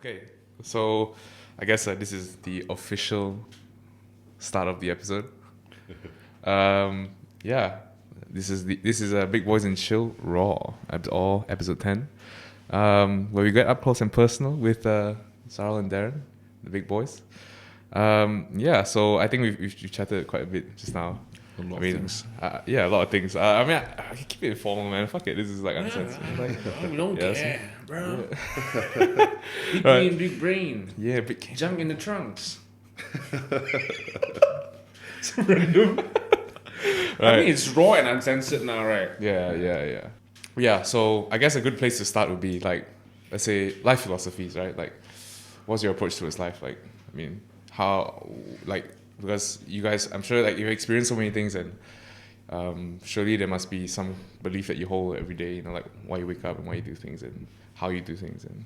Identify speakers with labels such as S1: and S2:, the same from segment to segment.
S1: Okay, so I guess this is the official start of the episode. Um, yeah, this is Big Boys and Chill Raw, all episode 10, where we get up close and personal with Sarah and Darren, the big boys. Yeah, so I think we've chatted quite a bit just now.
S2: A lot
S1: I
S2: of
S1: mean,
S2: things.
S1: yeah, a lot of things. I keep it informal, man. Fuck it, this is like uncensored.
S2: We don't
S1: Yeah,
S2: care, bro.
S1: Yeah.
S2: Big
S1: Right.
S2: brain, big brain.
S1: Yeah, big.
S2: Junk in the trunks. It's random. I
S1: Right.
S2: mean, it's raw and uncensored now, right?
S1: Yeah. So I guess a good place to start would be like, let's say, life philosophies, right? Like, what's your approach towards life? Like, I mean, how, like, because you guys, I'm sure, like, you've experienced so many things, and surely there must be some belief that you hold every day. You know, like why you wake up and why you do things and how you do things. And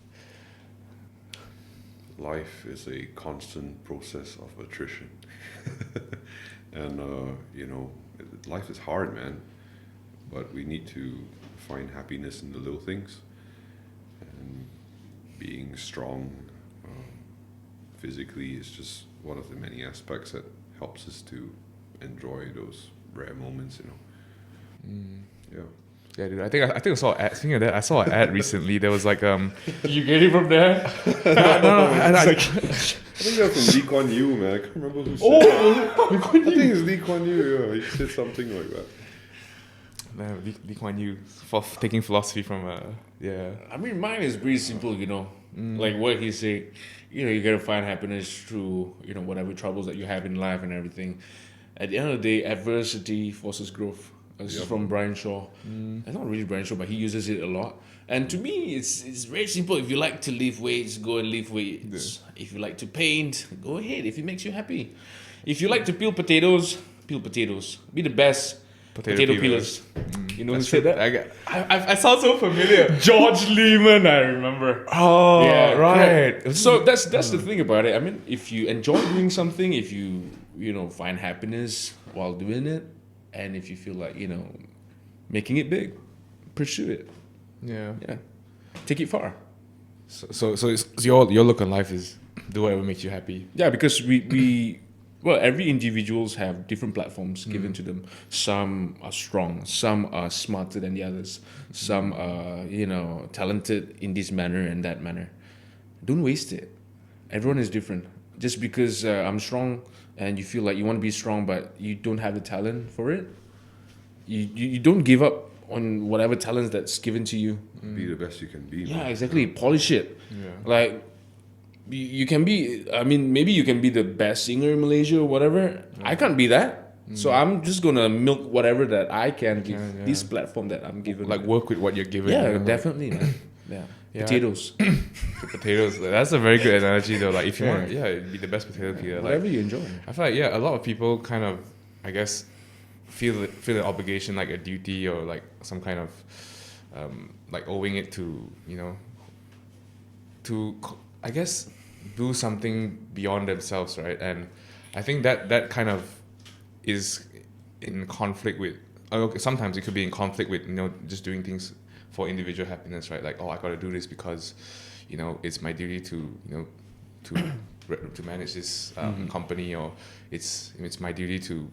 S3: Life is a constant process of attrition. And, life is hard, man. But we need to find happiness in the little things. And being strong physically is just one of the many aspects that helps us to enjoy those rare moments, Yeah.
S1: yeah, dude, I think I saw an ad. Speaking of that, I saw an ad recently. There was like
S2: You get it from there?
S1: no,
S3: I think that's from Lee Kuan Yew, man. I can't remember who said that. I think it's Lee Kuan Yew, yeah. He said something like that.
S1: Lee Kuan Yew for taking philosophy from yeah.
S2: I mean, mine is pretty simple, Like what he said, you gotta find happiness through, whatever troubles that you have in life and everything. At the end of the day, adversity forces growth. This is from Brian Shaw. It's not really Brian Shaw, but he uses it a lot. And to me, it's very simple. If you like to lift weights, go and lift weights. If you like to paint, go ahead. If it makes you happy. If you like to peel potatoes, peel potatoes. Be the best potato peelers. You know who said that?
S1: I sound so familiar.
S2: George Lehman, I remember.
S1: Oh,
S2: Yeah,
S1: right.
S2: So that's the thing about it. I mean, if you enjoy doing something, if you find happiness while doing it, and if you feel like making it big, pursue it.
S1: Yeah.
S2: Yeah, take it far.
S1: So it's, your look on life is do whatever makes you happy.
S2: Yeah, because we every individuals have different platforms given to them. Some are strong, some are smarter than the others, some are talented in this manner and that manner. Don't waste it. Everyone is different. Just because I'm strong and you feel like you want to be strong but you don't have the talent for it, you don't give up on whatever talents that's given to you.
S3: Be the best you can be,
S2: Yeah,
S3: man.
S2: exactly. Polish it.
S1: Yeah.
S2: Like you can be. I mean, maybe you can be the best singer in Malaysia or whatever. I can't be that. So I'm just gonna milk whatever that I can give this platform that I'm given.
S1: Like work with what you're given.
S2: yeah,
S1: you know?
S2: definitely, man. Yeah. Potatoes,
S1: Potatoes. That's a very good analogy though. Like if you want, be the best potato peeler. Like,
S2: whatever you enjoy.
S1: I feel like a lot of people kind of, I guess, feel an obligation, like a duty or like some kind of, like owing it to I guess do something beyond themselves, right? And I think that kind of is in conflict with. Okay, sometimes it could be in conflict with just doing things for individual happiness, right? Like, I got to do this because it's my duty to to manage this company, or it's my duty to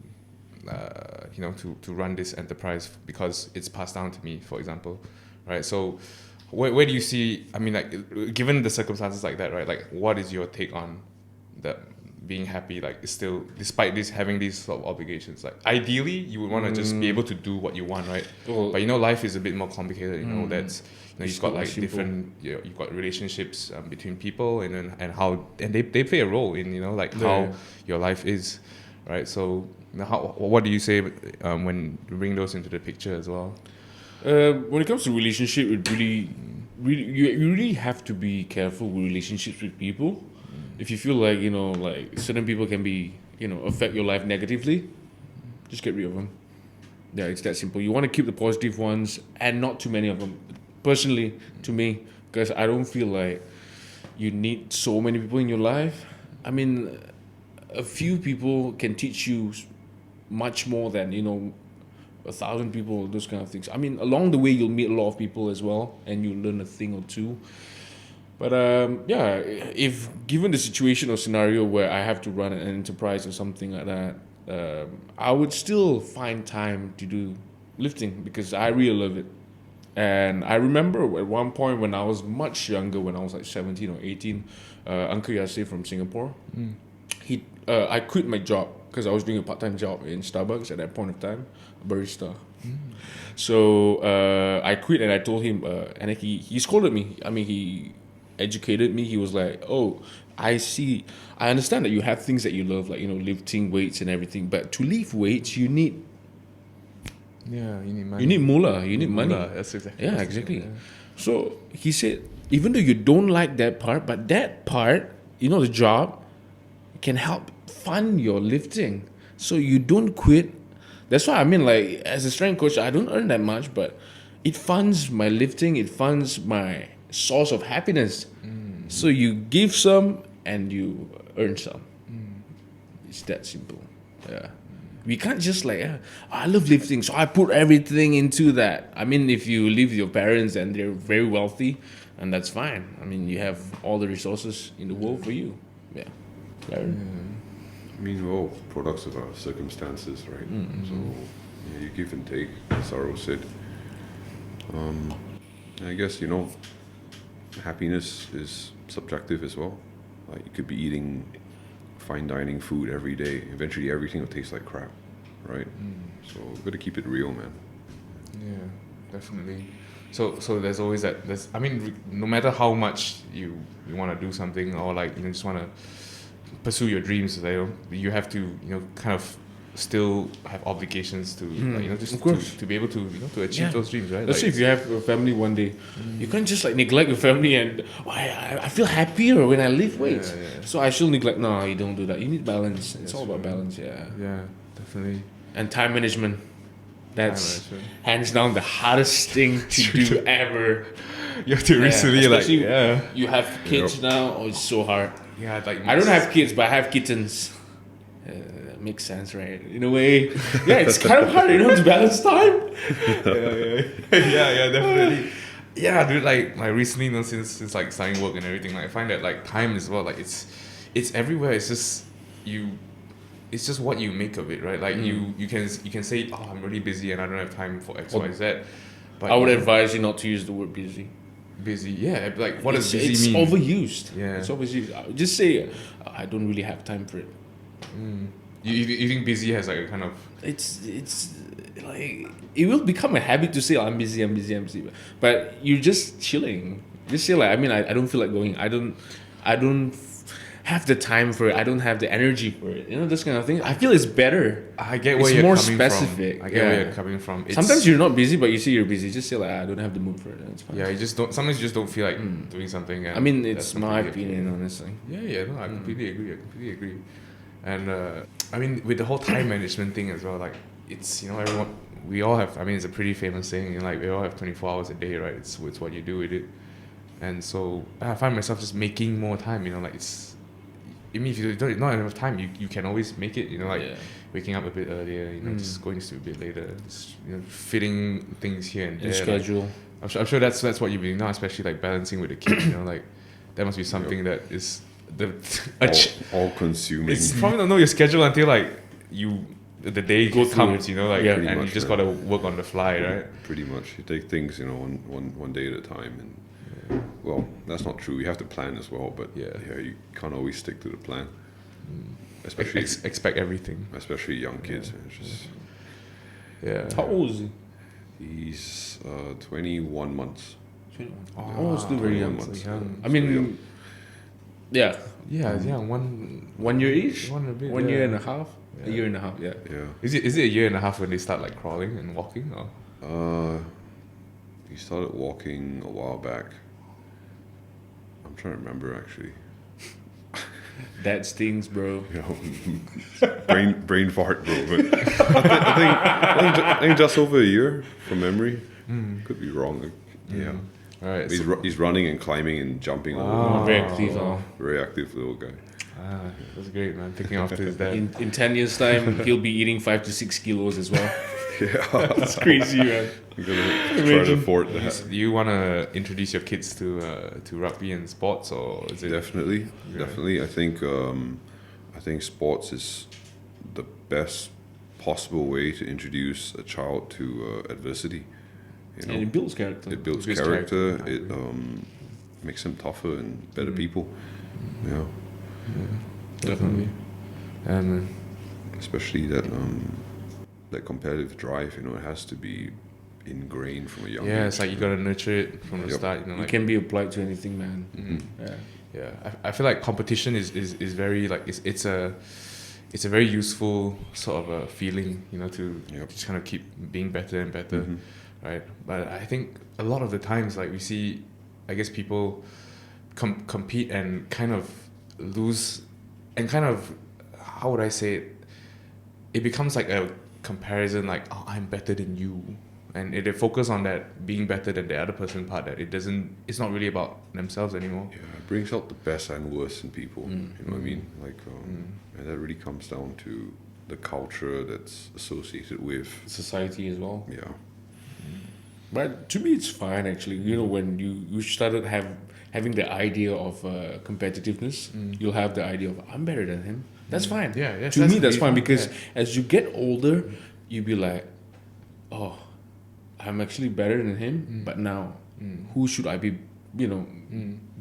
S1: to run this enterprise because it's passed down to me, for example, right? So where do you see, I mean, like, given the circumstances like that, right, like, what is your take on that being happy, like, is still, despite this, having these sort of obligations? Like, ideally you would want to just be able to do what you want, right?
S2: Well,
S1: But life is a bit more complicated. That's
S2: It's
S1: you've got
S2: not
S1: like
S2: simple.
S1: different, you've got relationships between people, and how, and they play a role in like how your life is, right? So what do you say when you bring those into the picture as well?
S2: When it comes to relationship, it really you really have to be careful with relationships with people. If you feel like like certain people can be affect your life negatively, just get rid of them. Yeah, it's that simple. You want to keep the positive ones and not too many of them. Personally, to me, because I don't feel like you need so many people in your life. I mean, a few people can teach you much more than 1,000 people, those kind of things. I mean, along the way you'll meet a lot of people as well, and you'll learn a thing or two. But yeah, if given the situation or scenario where I have to run an enterprise or something like that, I would still find time to do lifting because I really love it. And I remember at one point when I was much younger, when I was like 17 or 18, Uncle Yasir from Singapore, I quit my job because I was doing a part-time job in Starbucks at that point of time, a barista. So I quit and I told him, and he scolded me. I mean, he educated me. He was like, "Oh, I understand that you have things that you love, like lifting weights and everything. But to lift weights, you need
S1: money.
S2: you need moolah, you need money.
S1: Moolah, that's exactly.
S2: Yeah, exactly. So he said, even though you don't like that part, but that part, the job can help fund your lifting. So you don't quit. That's why I mean, like, as a strength coach, I don't earn that much, but it funds my lifting. It funds my source of happiness. So you give some and you earn some. It's that simple. Yeah. We can't just like, I love lifting, so I put everything into that. I mean, if you live with your parents and they're very wealthy, and that's fine. I mean, you have all the resources in the world for you. Yeah.
S3: I mean, we're all products of our circumstances, right? So you give and take, as Aro said. I guess, happiness is subjective as well. Like, you could be eating fine dining food every day. Eventually, everything will taste like crap, right? So we've got to keep it real, man.
S1: Yeah, definitely. So there's always that. I mean, no matter how much you want to do something or like just want to pursue your dreams, you have to kind of still have obligations to just
S2: of course.
S1: to be able to to achieve those dreams, right?
S2: Let's say if you have a family one day, you can't just like neglect your family and I feel happier when I lift weights. So I should neglect. No, you don't do that. You need balance. It's all about balance.
S1: Yeah, definitely.
S2: And time management. That's hands down the hardest thing to do ever.
S1: You have to recently
S2: you have kids now. Oh, it's so hard.
S1: Yeah, like
S2: I don't have kids, but I have kittens. Makes sense, right? In a way, it's kind of hard, to balance time.
S1: yeah, definitely. Yeah, dude, like recently, since like starting work and everything, like I find that like time as well, like it's everywhere. It's just it's just what you make of it, right? Like you can say, oh, I'm really busy and I don't have time for X, Y, Z. But
S2: I would advise you not to use the word busy.
S1: Busy, yeah. Like, what does busy
S2: it's
S1: mean?
S2: It's overused.
S1: Yeah,
S2: it's overused. Just say, I don't really have time for it.
S1: You think busy has like a kind of...
S2: It's like, it will become a habit to say, I'm busy. But you're just chilling. Just say like, I mean, I don't feel like going. I don't have the time for it. I don't have the energy for it. This kind of thing. I feel it's better.
S1: I get where
S2: it's
S1: you're
S2: more
S1: coming
S2: specific.
S1: from. I get where you're coming from.
S2: Sometimes you're not busy, but you say you're busy. Just say like, I don't have the mood for it. That's fine.
S1: Yeah, you just don't. Sometimes you just don't feel like doing something. And
S2: I mean, it's my opinion, honestly.
S1: Yeah. No, I completely agree. And I mean, with the whole time management thing as well, like it's everyone. We all have. I mean, it's a pretty famous saying. Like we all have 24 hours a day, right? It's what you do with it. And so I find myself just making more time. Like it's. I mean, if you don't not enough time, you can always make it. Waking up a bit earlier. Just going to sleep a bit later. Just, fitting things here and there.
S2: Schedule.
S1: Like, I'm sure that's what you've been now, especially like balancing with the kids. Like that must be something that is
S3: all consuming.
S1: It's probably don't know your schedule until like the day comes. And
S3: much,
S1: you just gotta work on the fly, right?
S3: Pretty much, you take things one day at a time and. Well, that's not true. You have to plan as well, but you can't always stick to the plan. Especially
S1: expect everything.
S3: Especially young kids.
S2: How old is he?
S3: He's 21 months.
S2: 21. Oh, still very young.
S3: Months.
S2: I mean,
S1: yeah. 1
S2: year each.
S1: 1
S2: year and a half. A year and a half. Yeah.
S1: Is it a year and a half when they start like crawling and walking, or?
S3: He started walking a while back. I'm trying to remember actually.
S2: That stings, bro.
S3: Brain fart, bro. But I think just over a year from memory. Could be wrong. Yeah.
S1: All right.
S3: He's running and climbing and jumping.
S2: Very active.
S3: Very active little guy.
S1: That's great, man. Picking off to his dad.
S2: In 10 years' time, he'll be eating 5 to 6 kilos as well.
S3: Yeah.
S2: That's crazy, man.
S3: I'm gonna try to afford that.
S1: Do you want to introduce your kids to rugby and sports, or is it
S3: Definitely. I think sports is the best possible way to introduce a child to adversity. You know,
S2: And it builds character.
S3: it builds
S1: builds
S3: character.
S1: character.
S3: It makes them tougher and better people. Yeah,
S1: definitely? And
S3: especially that competitive drive. You know, it has to be ingrained from a young age.
S1: yeah, it's like you gotta nurture it from the
S3: Yep.
S1: start. You know,
S2: It
S1: like
S2: can be applied to anything, man. Yeah.
S1: yeah, I feel like competition is very like it's a very useful sort of a feeling, you know, to
S3: Yep.
S1: just kind of keep being better and better,
S3: Mhm.
S1: right? But I think a lot of the times, like we see, I guess people compete and kind of lose, and kind of, how would I say it? It becomes like a comparison, like, oh, I'm better than you, and they focus on that being better than the other person part. That it's not really about themselves anymore.
S3: Yeah, it brings out the best and worst in people. You know what I mean? Like,
S1: Mm.
S3: and that really comes down to the culture that's associated with.
S2: Society as well.
S3: Yeah,
S2: But to me, it's fine actually. You know, when you started having the idea of competitiveness, you'll have the idea of I'm better than him. That's fine.
S1: Yeah, yes,
S2: To
S1: that's
S2: me, that's
S1: really
S2: fine
S1: fine,
S2: because
S1: yeah.
S2: as you get older, you be like, oh, I'm actually better than him. But now, who should I be? You know,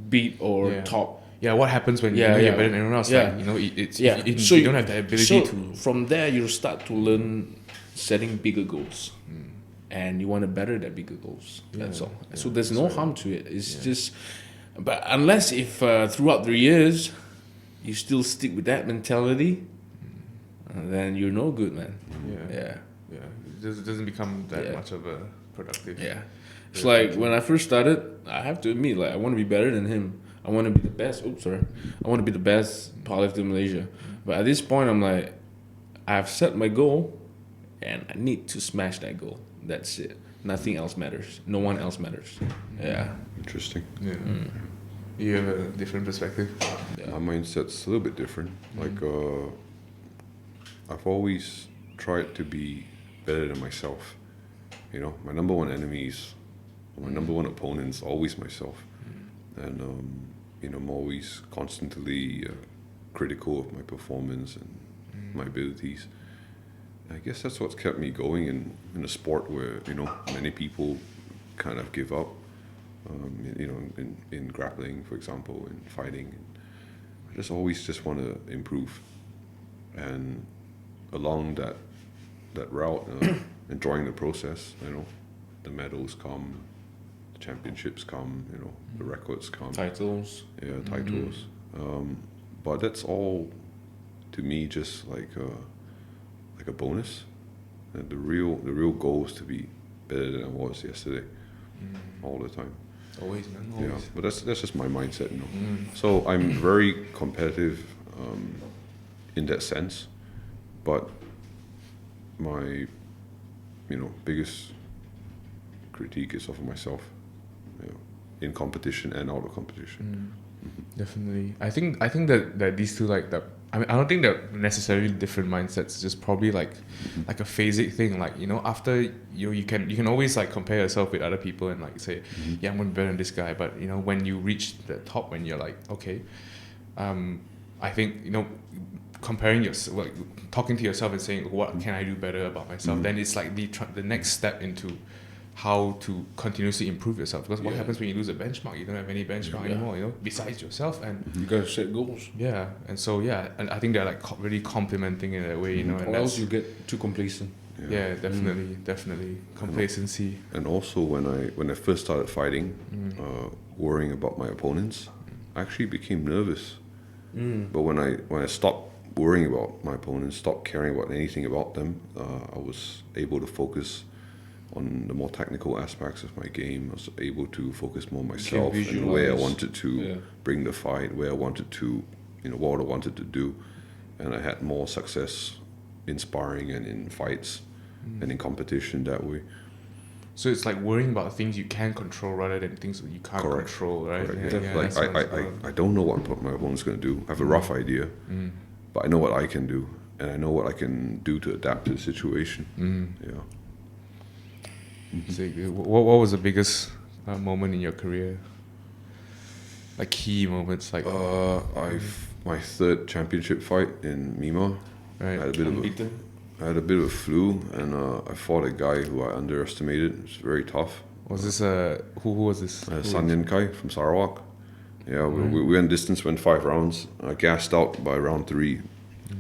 S2: beat or
S1: Yeah.
S2: top?
S1: Yeah, what happens when
S2: Yeah,
S1: you know
S2: yeah.
S1: you're better than everyone else?
S2: Yeah.
S1: Like, you know, it's
S2: Yeah.
S1: if
S2: So
S1: you don't have the ability to.
S2: from there, you start to learn setting bigger goals. And you want to better that bigger goals. That's
S1: Yeah,
S2: all.
S1: yeah,
S2: So there's no
S1: that's right.
S2: harm to it. It's just, but unless if throughout the years you still stick with that mentality, then you're no good, man.
S1: Yeah.
S2: Yeah,
S1: Yeah, it doesn't become that
S2: Yeah.
S1: much of a productive.
S2: yeah. It's like when I first started, I have to admit, like I want to be better than him. I want to be the best. Oops, sorry. I want to be the best powerlifter in Malaysia. But at this point, I'm like, I've set my goal, and I need to smash that goal. That's it. Nothing else matters. No one else matters. Yeah.
S3: interesting.
S1: Yeah. You have a different perspective.
S2: Yeah.
S3: My mindset's a little bit different. Like, I've always tried to be better than myself. You know, my number one enemies, my number one opponent's always myself. And, you know, I'm always constantly critical of my performance and my abilities. I guess that's what's kept me going in a sport where, you know, many people kind of give up. You know, in grappling, for example, in fighting. I just always just want to improve. And along that route, enjoying the process, you know, the medals come, the championships come, you know, the records come.
S2: Titles.
S3: Yeah, titles. But that's all, to me, just like a bonus. And the real goal is to be better than I was yesterday, all the time.
S1: Always, man.
S3: Yeah,
S1: Always.
S3: but that's just my mindset, you know. So I'm very competitive in that sense, but my, you know, biggest critique is of myself, you know, in competition and out of competition.
S1: Definitely. I think that these two, like, that, I mean, I don't think they're necessarily different mindsets. Just probably like a phasic thing. Like, you know, after you can always like compare yourself with other people and like say, yeah, I'm gonna be better than this guy. But you know, when you reach the top, when you're like, okay, I think, you know, comparing yourself, like talking to yourself and saying, what can I do better about myself? Then it's like the next step into how to continuously improve yourself. Because what happens when you lose a benchmark? You don't have any benchmark anymore, you know, besides yourself. And
S2: You gotta set goals.
S1: yeah, and so and I think they're like really complementing in that way, you know. And
S2: Or
S1: that's,
S2: else you get too complacent.
S1: yeah, definitely complacency.
S3: And also when I first started fighting, worrying about my opponents, I actually became nervous. But when I stopped worrying about my opponents, stopped caring about anything about them, I was able to focus on the more technical aspects of my game. I was able to focus more on myself and where I
S2: visualize.
S3: wanted to bring the fight, where I wanted to, you know, what I wanted to do. And I had more success in sparring and in fights and in competition that way.
S1: So it's like worrying about things you can control rather than things that you can't
S3: Correct.
S1: control, right?
S3: Correct,
S1: Yeah,
S3: yeah.
S1: yeah,
S3: Like
S1: that sounds good.
S3: I don't know what my opponent's going to do. I have a rough idea, but I know what I can do, and I know what I can do to adapt to the situation. Yeah.
S1: Sick. What was the biggest moment in your career? Like key moments, like
S3: My third championship fight in Mima.
S1: right.
S3: I had a bit of a flu, and I fought a guy who I underestimated. It was very tough.
S1: Was this who was this?
S3: Sanyan Kai from Sarawak. Yeah, we went distance, went 5 rounds. I gassed out by round 3,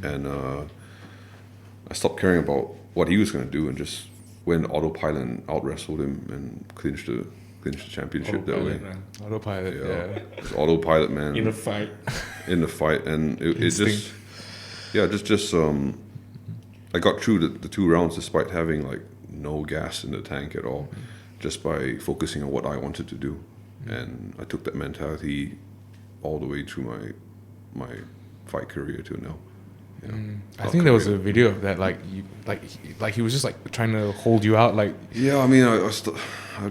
S3: and I stopped caring about what he was going to do and just went autopilot and out wrestled him and clinched the championship that way.
S2: Man.
S1: Autopilot. Yeah.
S3: Just autopilot, man.
S2: In a fight.
S3: In the fight, and it just I got through the 2 rounds despite having like no gas in the tank at all, just by focusing on what I wanted to do, and I took that mentality all the way through my fight career to now. Yeah.
S1: I think there was a video of that, like he was just like trying to hold you out, like
S3: Yeah, I mean,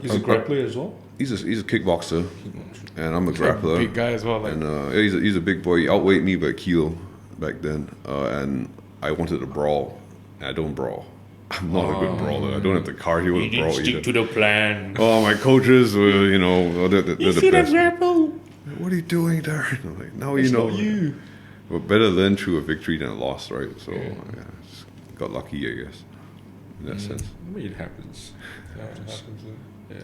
S2: He's a grappler as well.
S3: He's a kickboxer, and I'm a grappler.
S1: big guy as well. Like
S3: And he's a big boy. He outweighed me by a kilo back then, and I wanted to brawl. And I don't brawl. I'm not a good brawler. I don't have the cardio
S2: You
S3: to brawl
S2: didn't stick
S3: either.
S2: to the plan.
S3: Oh, my coaches were, they're the best.
S2: grapple?
S3: What are you doing, Darren? I'm like, now you know. But better learn through a victory than a loss, right? So just got lucky, I guess, in that sense.
S2: I mean, it happens. Yeah.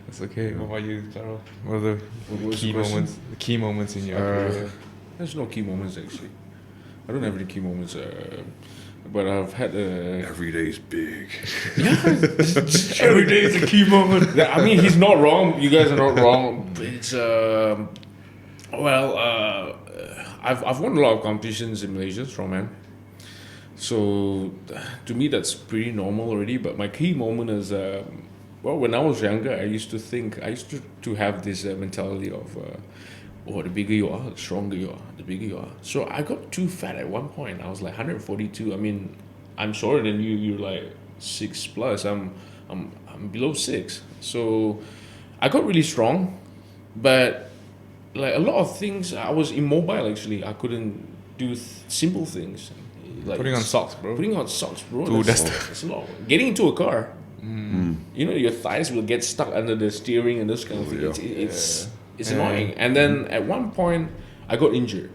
S1: that's okay. What about you, Taro? What are the
S2: What was
S1: key
S2: the question?
S1: moments? The key moments in your career?
S2: There's no key moments actually. I don't have any key moments, but I've had
S3: Every day's big.
S2: every day is a key moment. I mean, he's not wrong. You guys are not wrong. It's I've won a lot of competitions in Malaysia, strongman. So to me, that's pretty normal already. But my key moment is when I was younger, I used to have this mentality of. The bigger you are, the stronger you are, the bigger you are. So I got too fat at one point. I was like 142. I mean, I'm shorter than you. You're like 6 plus. I'm below 6. So I got really strong, but like a lot of things, I was immobile. Actually, I couldn't do simple things. Like
S1: Putting on socks, bro.
S2: Putting on socks, bro.
S1: Dude,
S2: That's a lot. Getting into a car. Your thighs will get stuck under the steering and those kind of things. It's annoying. And then at one point, I got injured.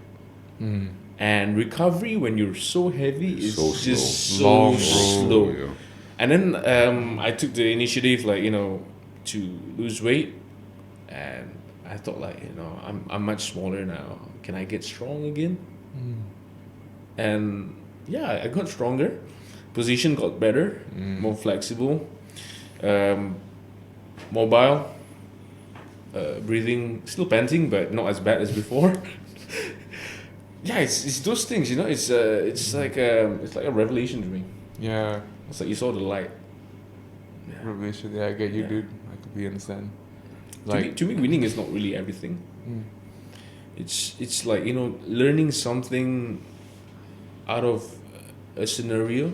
S2: And recovery when you're so heavy is
S3: So
S2: just
S1: slow.
S2: so
S1: Long,
S2: slow.
S3: Yeah.
S2: And then I took the initiative, to lose weight. And I thought, I'm much smaller now. Can I get strong again? And I got stronger. Position got better, more flexible, mobile. Breathing, still panting, but not as bad as before. It's those things, It's like a revelation to me.
S1: Yeah.
S2: It's like you saw the light.
S1: Revelation. Yeah, I get you, dude. I completely understand.
S2: To me, winning is not really everything. It's like learning something out of a scenario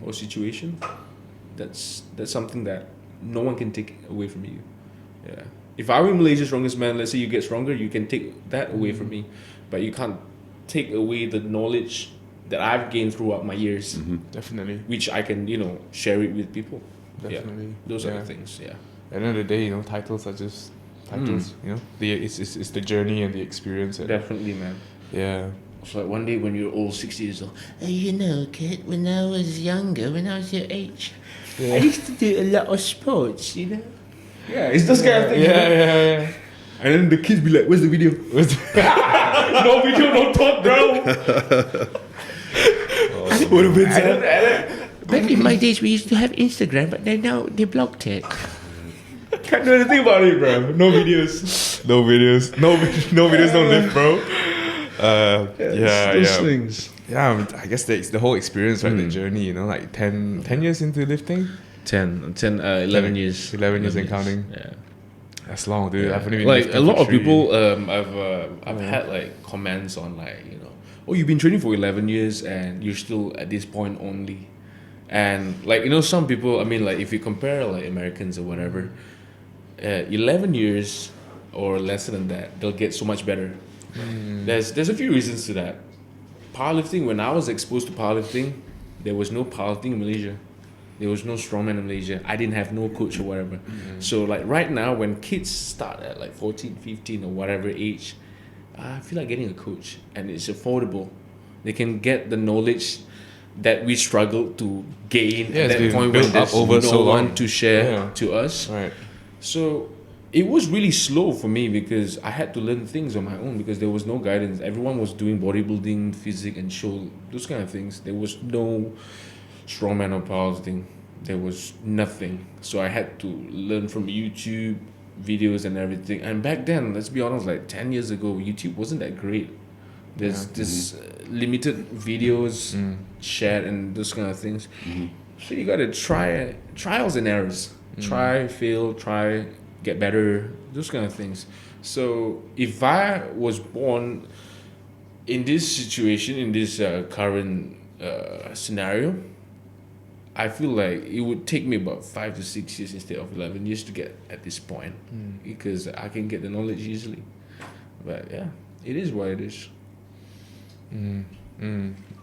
S2: or situation. That's something that no one can take away from you. Yeah. If I were Malaysia's strongest man, let's say you get stronger, you can take that away from me, but you can't take away the knowledge that I've gained throughout my years,
S1: Definitely.
S2: which I can share it with people.
S1: Definitely.
S2: Those are the things. Yeah.
S1: At the end of the day, titles are just titles. It's the journey and the experience. And,
S2: Definitely, man.
S1: Yeah.
S2: It's like one day when you're all 60 years old.
S4: Kid, when I was younger, when I was your age, I used to do a lot of sports,
S2: Yeah, it's this kind of thing.
S1: Yeah.
S2: And then the kids be like, "Where's the video?" No video, no talk, bro.
S1: Would have been sad.
S4: Back in my days, we used to have Instagram, but now they blocked it.
S2: Can't do anything about it, bro. No videos.
S1: No videos. No videos don't live, bro.
S2: Those things.
S1: Yeah, I guess it's the whole experience, right? The journey, like 10 years into lifting.
S2: 11 years.
S1: 11 years and counting.
S2: Yeah.
S1: That's long, dude. I've only been
S2: Like
S1: lifting
S2: a lot
S1: for
S2: of
S1: 3.
S2: people, I've had like comments on oh, you've been training for 11 years and you're still at this point only. And some people, I mean, like if you compare like Americans or whatever, 11 years or less than that, they'll get so much better. There's a few reasons to that. Powerlifting, when I was exposed to powerlifting, there was no powerlifting in Malaysia. There was no strongman in Malaysia. I didn't have no coach or whatever. So like right now, when kids start at like 14, 15 or whatever age, I feel like getting a coach, and it's affordable. They can get the knowledge that we struggle to gain
S1: Yeah,
S2: at
S1: it's
S2: that
S1: been
S2: point
S1: built
S2: when there's
S1: up over
S2: no
S1: so
S2: one
S1: long.
S2: to share
S1: Yeah.
S2: to us.
S1: Right.
S2: So it was really slow for me because I had to learn things on my own because there was no guidance. Everyone was doing bodybuilding, physique, and show those kind of things. There was no strongman or powerlifting. There was nothing. So I had to learn from YouTube videos and everything. And back then, let's be honest, like 10 years ago, YouTube wasn't that great. There's this limited videos shared and those kind of things. So you gotta try trials and errors. Try, fail, try, get better, those kind of things. So if I was born in this situation, in this current scenario, I feel like it would take me about 5 to 6 years instead of 11 years to get at this point because I can get the knowledge easily. But yeah, it is what it is.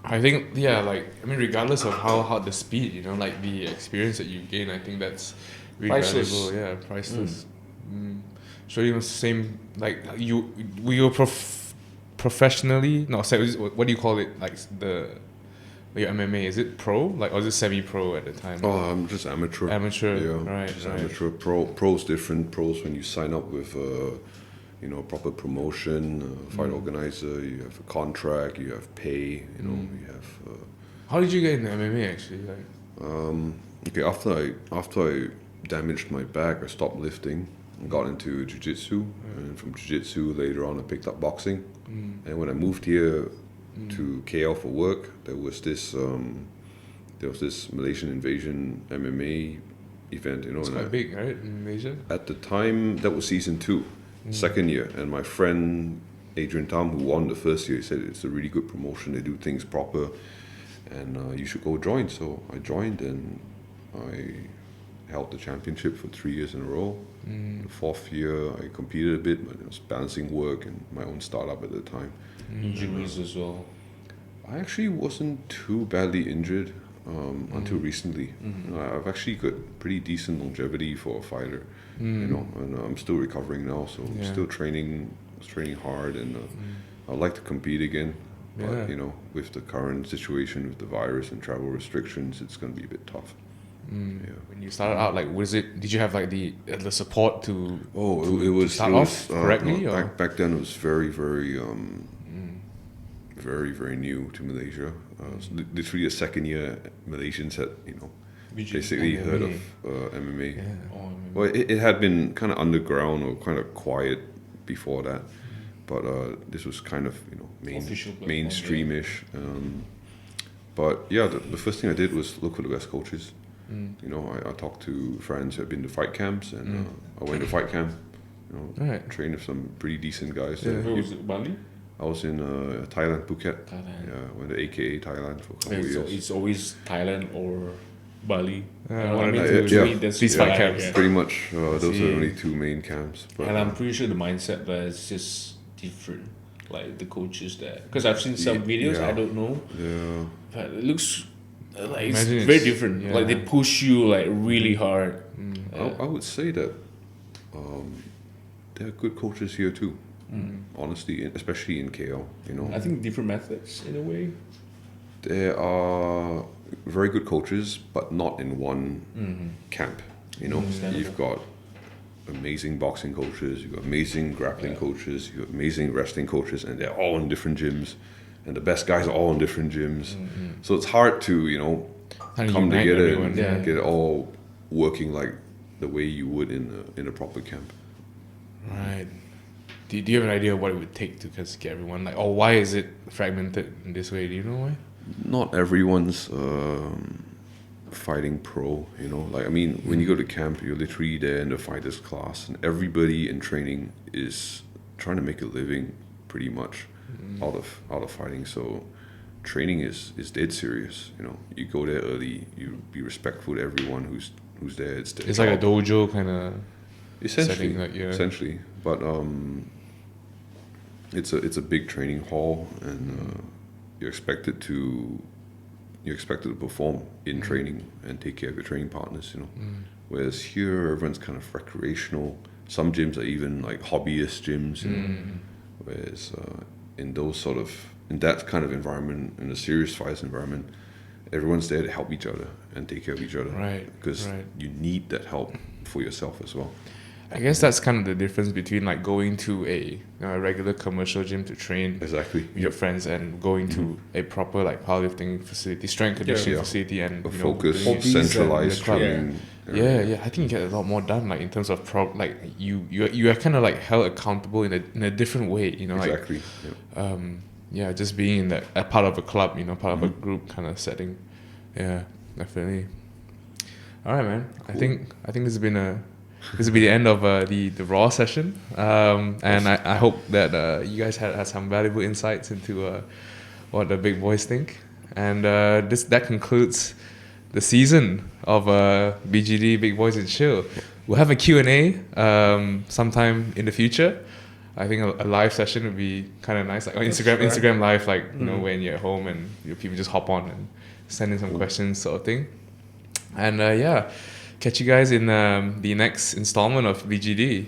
S1: I think regardless of how the speed, like the experience that you gain, I think that's really
S2: Priceless.
S1: valuable. Yeah, priceless. So you know, same like you were professionally. No, sorry, what do you call it? Like your MMA, is it pro? Like, or is it semi-pro at the time?
S3: Oh, I'm just amateur.
S1: Amateur,
S3: Yeah,
S1: right,
S3: just
S1: right.
S3: amateur. Pro's different. Pro's when you sign up with proper promotion, fight organizer. You have a contract. You have pay. You have.
S1: How did you get into MMA actually? Like,
S3: Okay, after I damaged my back, I stopped lifting. I got into jiu-jitsu, and from jiu-jitsu later on I picked up boxing. And when I moved here to KL for work, there was this Malaysian invasion MMA event.
S1: it's quite big, right, in Malaysia?
S3: At the time, that was season 2, second year, and my friend Adrian Tam, who won the first year, he said it's a really good promotion. They do things proper, and you should go join. So I joined, and I held the championship for 3 years in a row. The fourth year, I competed a bit, but it was balancing work and my own startup at the time.
S2: Injuries as well.
S3: I actually wasn't too badly injured until recently. I've actually got pretty decent longevity for a fighter, and I'm still recovering now. So I'm still training. I was training hard, and I'd like to compete again. But with the current situation with the virus and travel restrictions, it's going to be a bit tough. Yeah.
S1: When you started out, like, did you have like the support to?
S3: Oh, it was
S1: start off correctly,
S3: no,
S1: or?
S3: back then it was very, very, very, very new to Malaysia. It was literally the second year Malaysians had, basically
S1: MMA.
S3: heard of MMA.
S1: Yeah.
S2: Oh,
S3: Well, it had been kind of underground or kind of quiet before that, but this was kind of
S2: Official platform,
S3: mainstreamish. But yeah, the first thing I did was look for the best coaches. I talked to friends who had been to fight camps, and I went to fight camp.
S1: Right.
S3: Trained with some pretty decent guys.
S1: Yeah.
S2: Where was it? Bali?
S3: I was in Thailand, Phuket.
S2: Thailand.
S3: Yeah, went to AKA Thailand for a couple of years.
S2: It's always Thailand or Bali.
S1: One of the
S2: to
S3: two.
S2: me, that's
S1: These
S2: what
S1: fight
S2: I-
S1: camps.
S2: yeah.
S3: Pretty much, those are
S1: see.
S3: the only two main camps. But,
S2: And I'm pretty sure the mindset there is just different. Like the coaches there, because I've seen some videos.
S3: Yeah.
S2: I don't know,
S3: yeah,
S2: but it looks like it's
S1: Imagine
S2: very
S1: it's-
S2: different.
S1: yeah.
S2: Like they push you like really hard.
S3: I would say that there are good coaches here too. Honestly, especially in KL.
S2: I think different methods in a way.
S3: There are very good coaches, but not in one camp.
S2: Understandable.
S3: You've got amazing boxing coaches, you've got amazing grappling coaches, you've got amazing wrestling coaches, and they're all in different gyms, and the best guys are all in different gyms. So it's hard to
S1: How to
S3: come
S1: unite
S3: together
S1: everyone,
S3: and
S1: yeah.
S3: get it all working like the way you would in a proper camp.
S1: Right. Do you have an idea of what it would take to just get everyone like? Or why is it fragmented in this way? Do you know why?
S3: Not everyone's fighting pro, when you go to camp, you're literally there in the fighters class, and everybody in training is trying to make a living pretty much out of fighting. So training is dead serious. You go there early, you be respectful to everyone who's there.
S1: It's like a dojo kind of.
S3: essentially,
S1: setting, like, yeah.
S3: essentially, but it's a big training hall, and you're expected to you're expected to perform in training and take care of your training partners, you know. Whereas here, everyone's kind of recreational. Some gyms are even like hobbyist gyms, you know. Whereas in that kind of environment, in a serious fights environment, everyone's there to help each other and take care of each other.
S1: Right.
S3: Because you need that help for yourself as well.
S1: I guess that's kind of the difference between like going to a regular commercial gym to train
S3: Exactly.
S1: with your friends and going to a proper like powerlifting facility, strength conditioning facility, and
S3: A focused,
S2: hobbies
S3: centralized
S1: and club.
S3: training.
S1: Yeah. I think you get a lot more done, like in terms of you are kind of like held accountable in a different way, you know,
S3: Exactly.
S1: like just being in that a part of a club, you know, part of a group kind of setting. Yeah, definitely. All right, man.
S3: Cool.
S1: I think this will be the end of the raw session, and I hope that you guys had some valuable insights into what the big boys think, and that concludes the season of BGD Big Boys and Chill. We'll have a Q&A sometime in the future. I think a live session would be kind of nice, like on Instagram live, like you know, when you're at home and people just hop on and send in some questions, sort of thing. And catch you guys in the next installment of BGD.